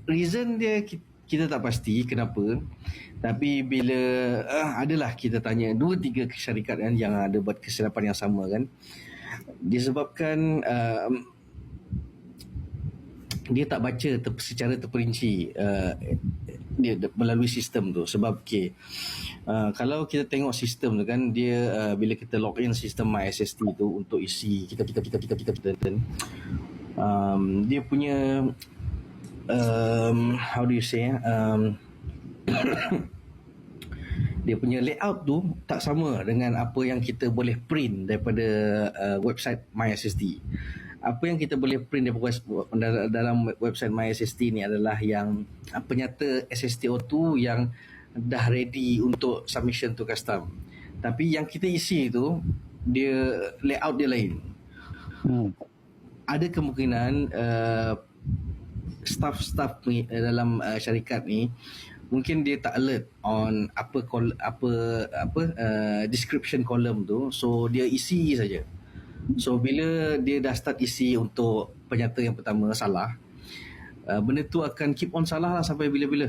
reason dia kita tak pasti kenapa, tapi bila adalah kita tanya 2-3 syarikat kan yang ada buat kesilapan yang sama kan, disebabkan dia tak baca secara terperinci dia melalui sistem tu. Sebab kalau kita tengok sistem tu kan, dia bila kita login sistem MySST tu untuk isi kita dia punya how do you say dia punya layout tu tak sama dengan apa yang kita boleh print daripada website MySST. Apa yang kita boleh print dalam website MySST ni adalah yang penyata SSTO2 yang dah ready untuk submission to custom. Tapi yang kita isi tu, dia layout dia lain. Ada kemungkinan staff ni dalam syarikat ni mungkin dia tak alert on apa description column tu, so dia isi saja. So bila dia dah start isi untuk penyata yang pertama salah, benda tu akan keep on salah lah sampai bila-bila.